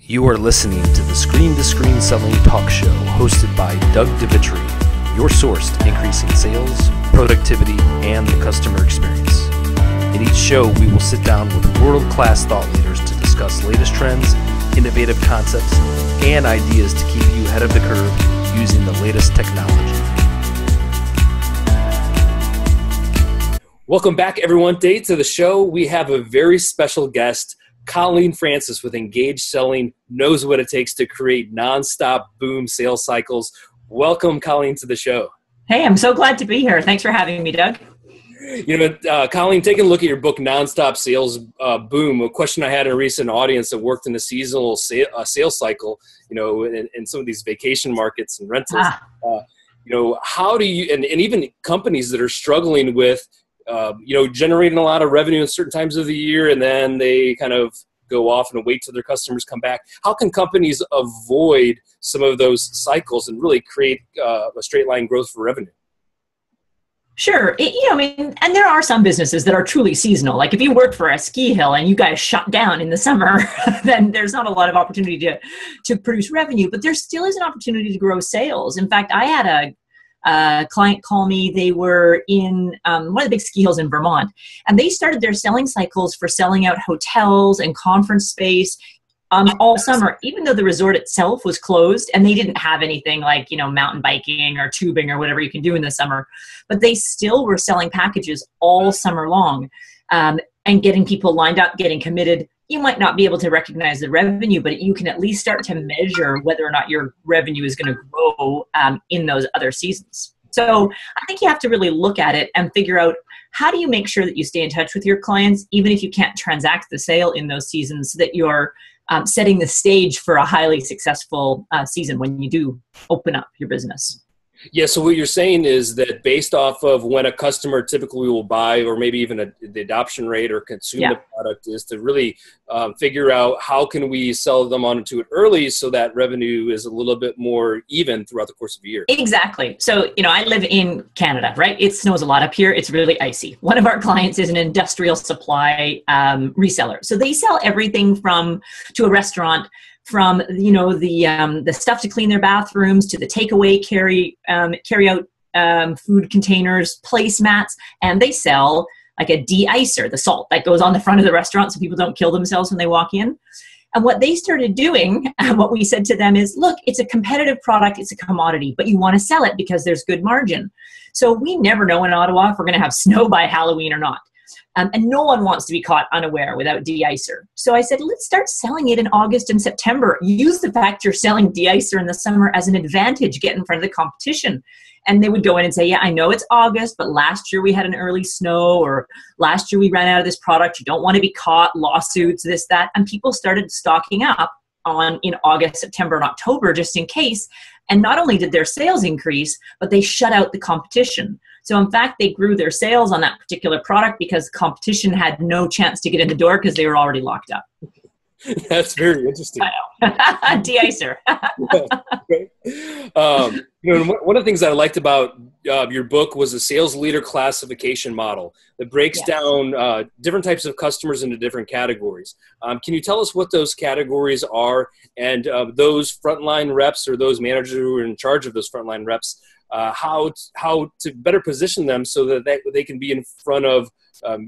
You are listening to the Screen to Screen Selling Talk Show hosted by Doug DeVitri, your source to increasing sales, productivity, and the customer experience. In each show, we will sit down with world-class thought leaders to discuss latest trends, innovative concepts, and ideas to keep you ahead of the curve using the latest technology. Welcome back, everyone. Today to the show, we have a very special guest. Colleen Francis with Engage Selling knows what it takes to create nonstop boom sales cycles. Welcome, Colleen, to the show. Hey, I'm so glad to be here. Thanks for having me, Doug. You know, Colleen, taking a look at your book, Nonstop Sales Boom, a question I had in a recent audience that worked in a seasonal sales cycle, you know, in some of these vacation markets and rentals. You know, how do you, and even companies that are struggling with, you know, generating a lot of revenue in certain times of the year, and then they kind of go off and wait till their customers come back. How can companies avoid some of those cycles and really create a straight line growth for revenue? Sure. I mean, and there are some businesses that are truly seasonal. Like if you work for a ski hill and you guys shut down in the summer, then there's not a lot of opportunity to produce revenue, but there still is an opportunity to grow sales. In fact, I had a client call me. They were in one of the big ski hills in Vermont, and they started their selling cycles for selling out hotels and conference space all summer, even though the resort itself was closed and they didn't have anything like, you know, mountain biking or tubing or whatever you can do in the summer, but they still were selling packages all summer long and getting people lined up, getting committed. You might not be able to recognize the revenue, but you can at least start to measure whether or not your revenue is going to grow in those other seasons. So I think you have to really look at it and figure out, how do you make sure that you stay in touch with your clients, even if you can't transact the sale in those seasons, so that you're setting the stage for a highly successful season when you do open up your business. Yeah, so what you're saying is that based off of when a customer typically will buy, or maybe even the adoption rate or consume the product, is to really figure out how can we sell them onto it early so that revenue is a little bit more even throughout the course of a year. Exactly. So, you know, I live in Canada, right? It snows a lot up here. It's really icy. One of our clients is an industrial supply reseller. So they sell everything to a restaurant, from, you know, the stuff to clean their bathrooms, to the takeaway carry out food containers, placemats, and they sell like a de-icer, the salt that goes on the front of the restaurant so people don't kill themselves when they walk in. And what they started doing, what we said to them is, look, it's a competitive product, it's a commodity, but you want to sell it because there's good margin. So we never know in Ottawa if we're going to have snow by Halloween or not. And no one wants to be caught unaware without de-icer. So I said, let's start selling it in August and September. Use the fact you're selling de-icer in the summer as an advantage. Get in front of the competition. And they would go in and say, yeah, I know it's August, but last year we had an early snow, or last year we ran out of this product. You don't want to be caught, lawsuits, this, that. And people started stocking up in August, September, and October just in case. And not only did their sales increase, but they shut out the competition. So in fact, they grew their sales on that particular product because competition had no chance to get in the door because they were already locked up. That's very interesting. I know. De-icer. You know, one of the things I liked about your book was a sales leader classification model that breaks down different types of customers into different categories. Can you tell us what those categories are, and those frontline reps or those managers who are in charge of those frontline reps, how to better position them so that they can be in front of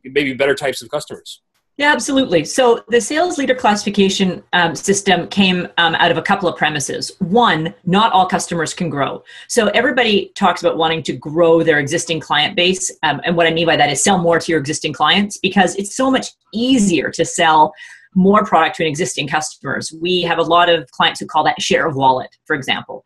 maybe better types of customers? Yeah, absolutely. So the sales leader classification system came out of a couple of premises. One, not all customers can grow. So everybody talks about wanting to grow their existing client base. And what I mean by that is sell more to your existing clients, because it's so much easier to sell more product to an existing customers. We have a lot of clients who call that share of wallet, for example.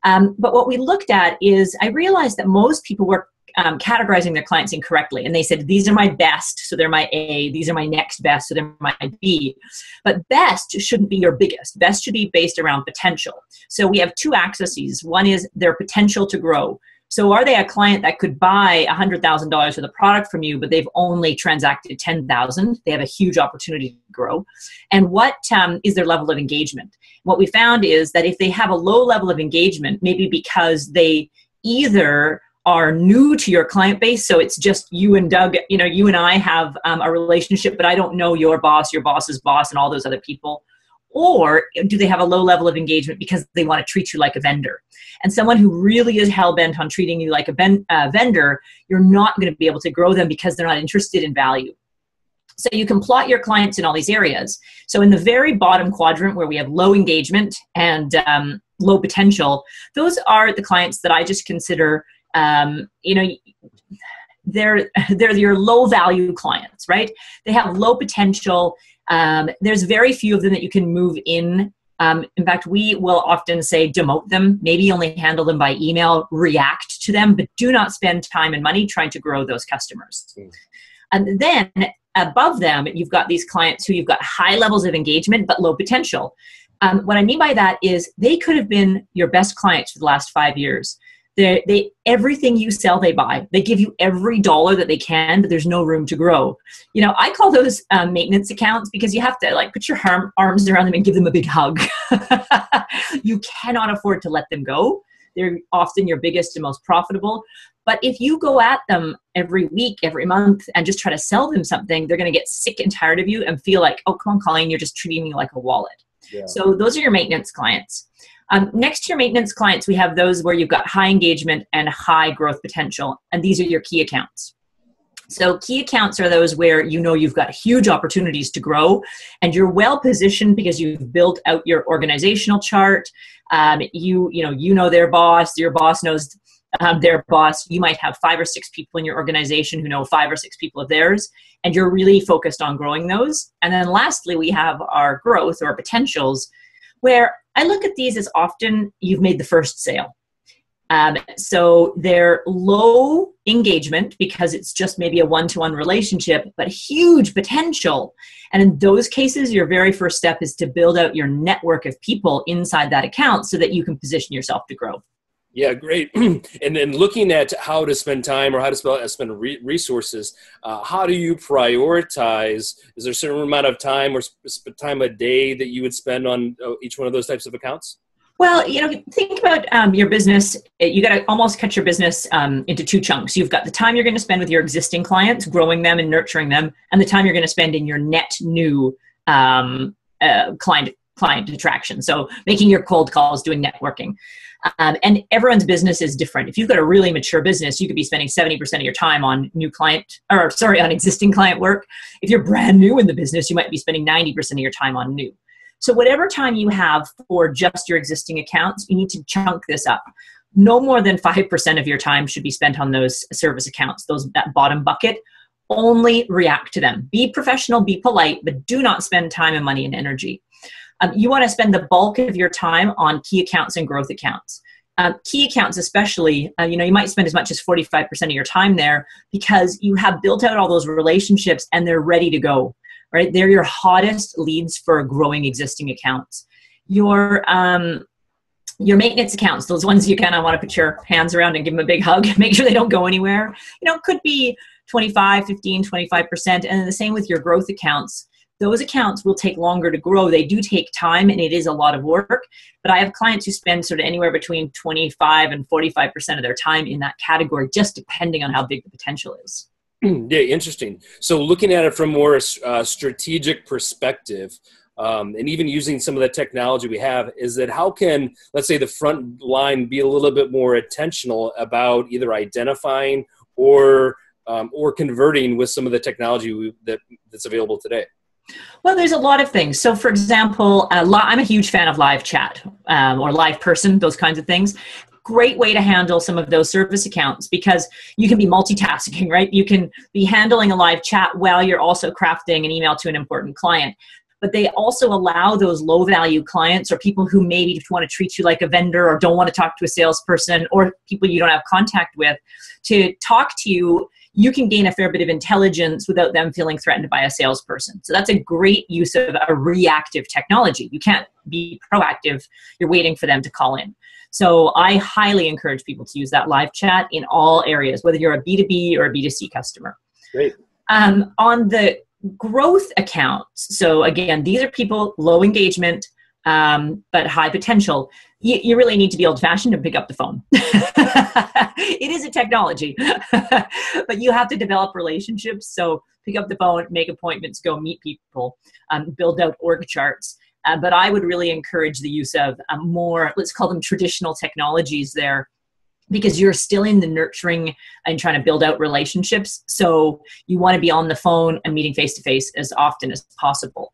But what we looked at is, I realized that most people were categorizing their clients incorrectly. And they said, these are my best, so they're my A. These are my next best, so they're my B. But best shouldn't be your biggest. Best should be based around potential. So we have two axes. One is their potential to grow. So are they a client that could buy $100,000 worth of product from you, but they've only transacted $10,000? They have a huge opportunity to grow. And what is their level of engagement? What we found is that if they have a low level of engagement, maybe because they either are new to your client base, so it's just you and Doug, you know, you and I have a relationship, but I don't know your boss's boss, and all those other people. Or do they have a low level of engagement because they want to treat you like a vendor? And someone who really is hell-bent on treating you like a vendor, you're not going to be able to grow them because they're not interested in value. So you can plot your clients in all these areas. So in the very bottom quadrant where we have low engagement and low potential, those are the clients that I just consider, they're your low value clients, right? They have low potential. There's very few of them that you can move in. In fact, we will often say demote them, maybe only handle them by email, react to them, but do not spend time and money trying to grow those customers. And then above them, you've got these clients who you've got high levels of engagement, but low potential. What I mean by that is they could have been your best clients for the last 5 years. Everything you sell, they buy. They give you every dollar that they can, but there's no room to grow. I call those maintenance accounts because you have to put your arms around them and give them a big hug. You cannot afford to let them go. They're often your biggest and most profitable. But if you go at them every week, every month, and just try to sell them something, they're going to get sick and tired of you and feel like, oh, come on, Colleen, you're just treating me like a wallet. Yeah. So those are your maintenance clients. Next to your maintenance clients, we have those where you've got high engagement and high growth potential. And these are your key accounts. So key accounts are those where you've got huge opportunities to grow and you're well positioned because you've built out your organizational chart. You know their boss, your boss knows their boss. You might have 5 or 6 people in your organization who know 5 or 6 people of theirs, and you're really focused on growing those. And then lastly, we have our growth or potentials, where I look at these as often you've made the first sale. So they're low engagement because it's just maybe a one-to-one relationship, but huge potential. And in those cases, your very first step is to build out your network of people inside that account so that you can position yourself to grow. Yeah, great. And then looking at how to spend time or how to spend resources, how do you prioritize? Is there a certain amount of time or time a day that you would spend on each one of those types of accounts? Well, think about your business. You got to almost cut your business into 2 chunks. You've got the time you're going to spend with your existing clients, growing them and nurturing them, and the time you're going to spend in your net new client attraction. So making your cold calls, doing networking. And everyone's business is different. If you've got a really mature business, you could be spending 70% of your time on on existing client work. If you're brand new in the business, you might be spending 90% of your time on new. So whatever time you have for just your existing accounts, you need to chunk this up. No more than 5% of your time should be spent on those service accounts, that bottom bucket. Only react to them. Be professional, be polite, but do not spend time and money and energy. You want to spend the bulk of your time on key accounts and growth accounts. Key accounts especially, you might spend as much as 45% of your time there because you have built out all those relationships and they're ready to go, right? They're your hottest leads for growing existing accounts. Your maintenance accounts, those ones you kind of want to put your hands around and give them a big hug, make sure they don't go anywhere. Could be 25, 15, 25%. And then the same with your growth accounts. Those accounts will take longer to grow. They do take time and it is a lot of work, but I have clients who spend sort of anywhere between 25 and 45% of their time in that category, just depending on how big the potential is. Yeah, interesting. So looking at it from more strategic perspective, and even using some of the technology we have, is that how can, let's say, the front line be a little bit more intentional about either identifying or converting with some of the technology that's available today? Well, there's a lot of things. So, for example, I'm a huge fan of live chat or live person, those kinds of things. Great way to handle some of those service accounts because you can be multitasking, right? You can be handling a live chat while you're also crafting an email to an important client. But they also allow those low-value clients or people who maybe want to treat you like a vendor or don't want to talk to a salesperson or people you don't have contact with to talk to you. You can gain a fair bit of intelligence without them feeling threatened by a salesperson. So that's a great use of a reactive technology. You can't be proactive. You're waiting for them to call in. So I highly encourage people to use that live chat in all areas, whether you're a B2B or a B2C customer. Great. On the growth accounts, so again, these are people, low engagement, but high potential. You really need to be old-fashioned and pick up the phone. It is a technology, but you have to develop relationships. So pick up the phone, make appointments, go meet people, build out org charts. But I would really encourage the use of more, let's call them traditional technologies there, because you're still in the nurturing and trying to build out relationships. So you want to be on the phone and meeting face-to-face as often as possible.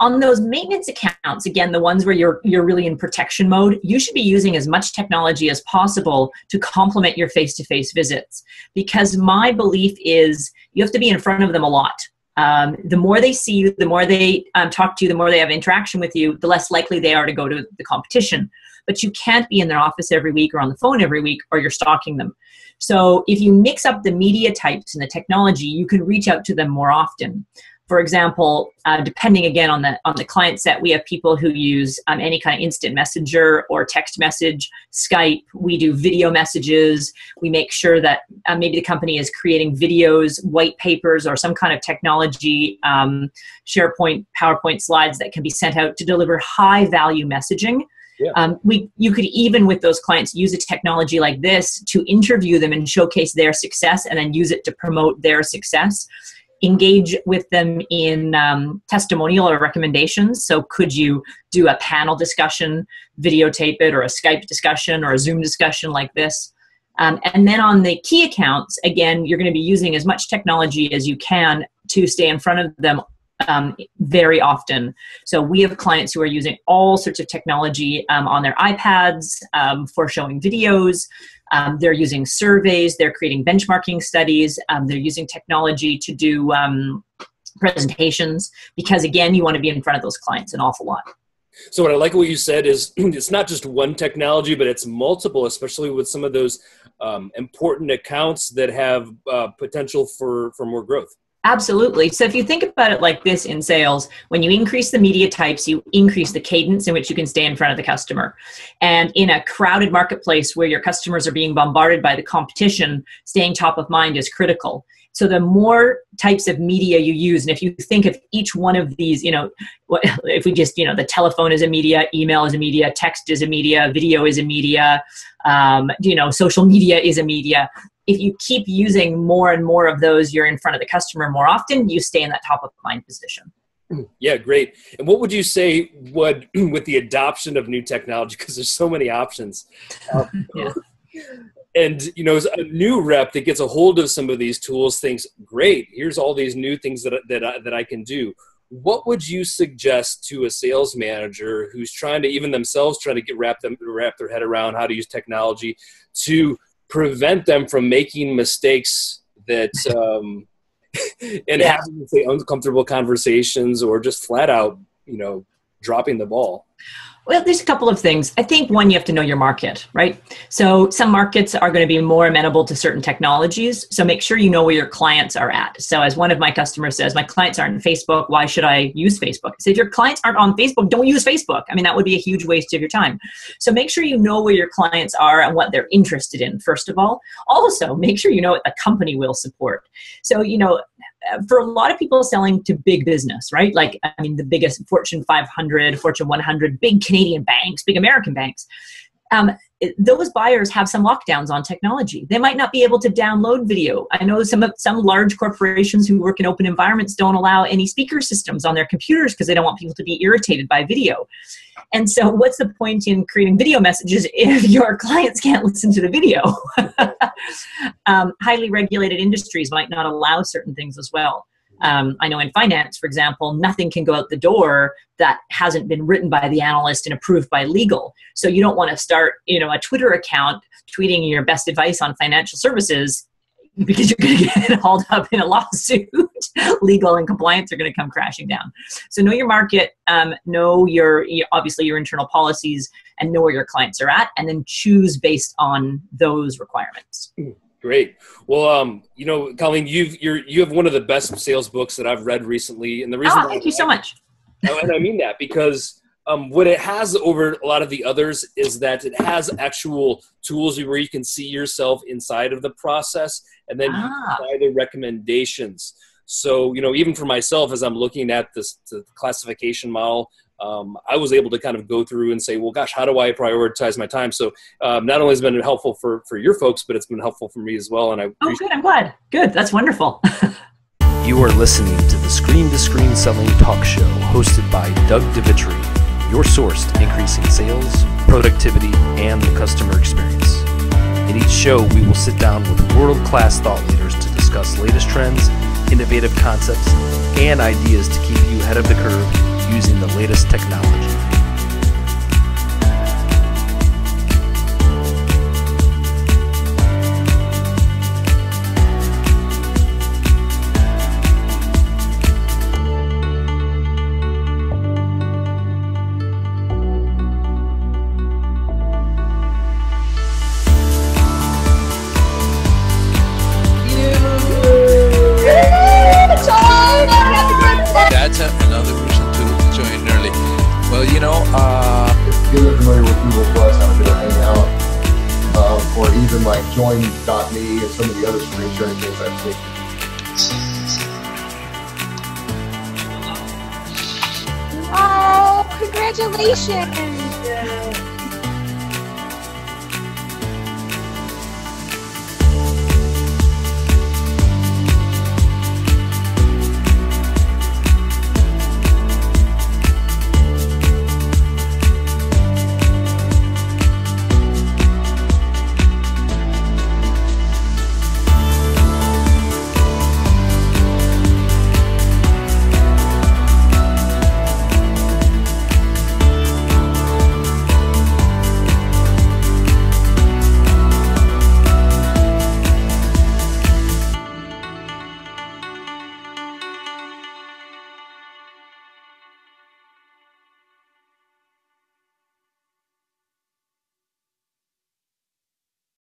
On those maintenance accounts, again, the ones where you're really in protection mode, you should be using as much technology as possible to complement your face-to-face visits. Because my belief is you have to be in front of them a lot. The more they see you, the more they talk to you, the more they have interaction with you, the less likely they are to go to the competition. But you can't be in their office every week or on the phone every week, or you're stalking them. So if you mix up the media types and the technology, you can reach out to them more often. For example, depending again on the client set, we have people who use any kind of instant messenger or text message, Skype. We do video messages. We make sure that maybe the company is creating videos, white papers, or some kind of technology, SharePoint, PowerPoint slides that can be sent out to deliver high value messaging. Yeah. You could even with those clients use a technology like this to interview them and showcase their success, and then use it to promote their success. Engage with them in testimonial or recommendations. So could you do a panel discussion, videotape it, or a Skype discussion or a Zoom discussion like this? And then on the key accounts, again, you're going to be using as much technology as you can to stay in front of them very often. So we have clients who are using all sorts of technology on their iPads for showing videos. They're using surveys. They're creating benchmarking studies. They're using technology to do presentations because, again, you want to be in front of those clients an awful lot. So what I like what you said is it's not just one technology, but it's multiple, especially with some of those important accounts that have potential for more growth. Absolutely. So if you think about it like this in sales, when you increase the media types, you increase the cadence in which you can stay in front of the customer. And in a crowded marketplace where your customers are being bombarded by the competition, staying top of mind is critical. So the more types of media you use, and if you think of each one of these, if we just, the telephone is a media, email is a media, text is a media, video is a media, social media is a media. If you keep using more and more of those, you're in front of the customer more often, you stay in that top of mind position. Yeah, great. And what would you say with the adoption of new technology, because there's so many options. Yeah. And, a new rep that gets a hold of some of these tools thinks, great, here's all these new things that I can do. What would you suggest to a sales manager who's trying to wrap their head around how to use technology to prevent them from making mistakes that having, say, uncomfortable conversations or just flat out, dropping the ball? Well, there's a couple of things. I think one, you have to know your market, right? So some markets are going to be more amenable to certain technologies. So make sure you know where your clients are at. So as one of my customers says, my clients aren't on Facebook. Why should I use Facebook? So if your clients aren't on Facebook, don't use Facebook. I mean, that would be a huge waste of your time. So make sure you know where your clients are and what they're interested in, first of all. Also, make sure you know what the company will support. So, for a lot of people selling to big business, right? Like, the biggest Fortune 500, Fortune 100, big Canadian banks, big American banks, those buyers have some lockdowns on technology. They might not be able to download video. I know some large corporations who work in open environments don't allow any speaker systems on their computers because they don't want people to be irritated by video. And so what's the point in creating video messages if your clients can't listen to the video? Highly regulated industries might not allow certain things as well. I know in finance, for example, nothing can go out the door that hasn't been written by the analyst and approved by legal. So you don't want to start, a Twitter account tweeting your best advice on financial services because you're going to get hauled up in a lawsuit. Legal and compliance are going to come crashing down. So know your market, know obviously your internal policies, and know where your clients are at, and then choose based on those requirements. Great. Well, Colleen, you have one of the best sales books that I've read recently, and the reason thank you so much. And I mean that because what it has over a lot of the others is that it has actual tools where you can see yourself inside of the process, and then you apply the recommendations. So, even for myself, as I'm looking at the classification model, I was able to kind of go through and say, well, gosh, how do I prioritize my time? So not only has it been helpful for your folks, but it's been helpful for me as well. And good. I'm glad. Good. That's wonderful. You are listening to the Screen to Screen Selling Talk Show hosted by Doug DeVitri. your source to increasing sales, productivity, and the customer experience. In each show, we will sit down with world-class thought leaders to discuss latest trends, innovative concepts, and ideas to keep you ahead of the curve using the latest technology. That's another reason to join early. Well, if you're familiar with Google Plus, how to hang out, or even like join.me and some of the other screen sharing things I've seen. Oh, congratulations!